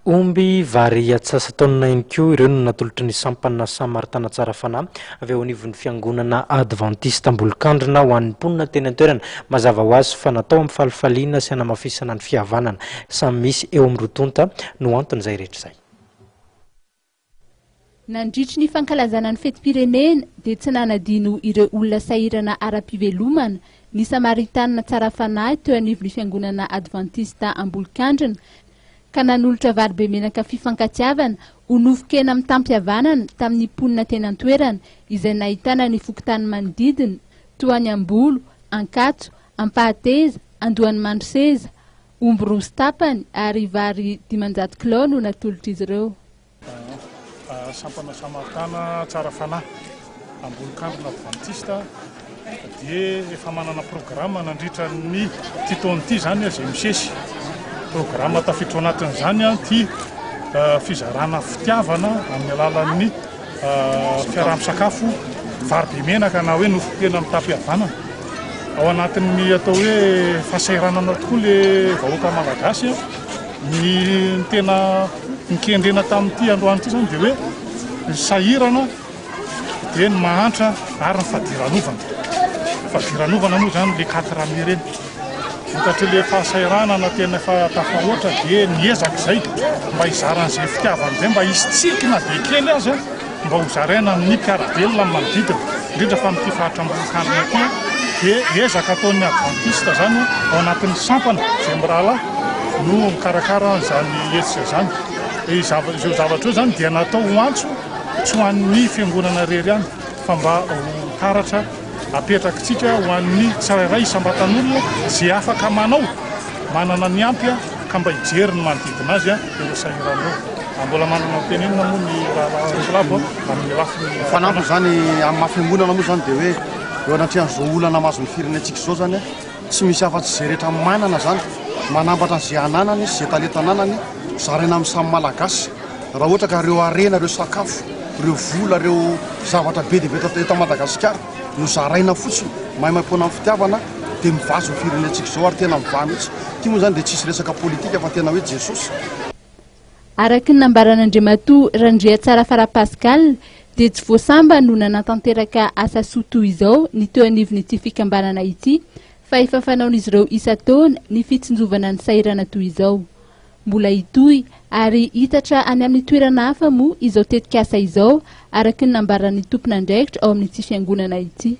Omby vary atsasataonina ihany koa ireo no natolotry ny sampana Samartana tsara fanahy avy ao anivon'ny fiangonana Adventiste Ambolokandrina ho an'ny mponina teny an-toerana mazava ho azy fa natao amin'ny falifaliana sy hanamafisana ny fihavanana samy misy eo amin'ny rotonta no antony izay rehetra izay. Nandritry ny fankalazana ny fetim-pirenena dia tsy nanadino ireo olona sahirana ara-pivelomana ny Samaritanina tsara fanahy teo anivon'ny fiangonana Adventiste Ambolokandrina ka nanolotra vary be menaka fifankatiavana ho nofokena amin'ny tampihavanana tamin'ny mponina teny an-toerana izay nahitana ny fokontany manodidina toa ny Ambolo, Ankatso, Ampahateza, Andohany Mandroseza, omby roa sy tapany ary vary 500 kilao no natolotra izy ireo. Sampana Samartana tsara fanahy Ambolokandrina Adventiste dia efa manana programma nandritra ny titony ity zany izay misesy. Programma tafiditra anatin'izany ty fizarana fitiavana amin'ny alalan'ny fiaraha-misakafo vary be menaka na hoe nofokena amin'ny tampihavanana. Ao anatin'ny atao hoe fahasahiranana tokoa le vahoaka malagasy ny tena nikendrena tamin'ity androany ity zany dia hoe ny sahirana dia ny mahantra ary ny fadiranovana. Fadiranovana moa zany le 4 reny. Vokatry le fahasahiranana tena efa tafahoatra dia niezaka izay mba hizaran'izay fitiavana izay mba hisy tsikina be kely azy mba ho zaraina amin'ny mpiara-belona amin'ny manodidina indrindra fa amin'ity faritra Ambolokandrina ity dia ezaka ataon'ny Adventiste zany ao anatin'ny sampana izay mirahalahy no mikarakara izany hetsika izany. Izao zavatra io zany dia natao ho antso tsy ho an'ny fiangonana rery ihany fa mba ho karatra apetrakitsika ho an'ny tsirairay isam-batan'olona izay afaka manao manana ny ampy ka mba hijery ny manodidina azy eo sahirana eo. Mbola manana tenenina moa ny rahalabo amin'ny lafiny fanampy zany amin'ny mahafiangonana moa zany dia hoe eo anatrehan'izao olana mahazo ny firenentsika izao zany tsy misy afa-tsy izay rehetra manana zany manambatra izay ananany izay talenta ananany zaraina amin'ny samy malagasy raha ohatra ka ireo arena ireo sakafo ireo vola ireo zavatra be dia be eto Madagasikara no zaraina fotsiny mahay maimpoana amin'ny fitiavana dia mivazo ny firenentsika izao ary tena mivaha mihitsy. Ity moa zany dia tsisy resaka politika fa tena hoe Jesosy. Araky ny nambaran'Andriamatoa Randria Tsara Fara Pascal dia tsy voasamba no nanatanteraka asa soa toy izao ny teo anivon'ity fikambanana ity fa efa fanaon'izy ireo isan-taona ny fitsinjovana ny sahirana toy izao. Mbola hitohy ary hitatra any amin'ny toerana hafa moa izao tetikasa izao araky ny nambaran'ny tompon'andraikitra ao amin'ity fiangonana ity.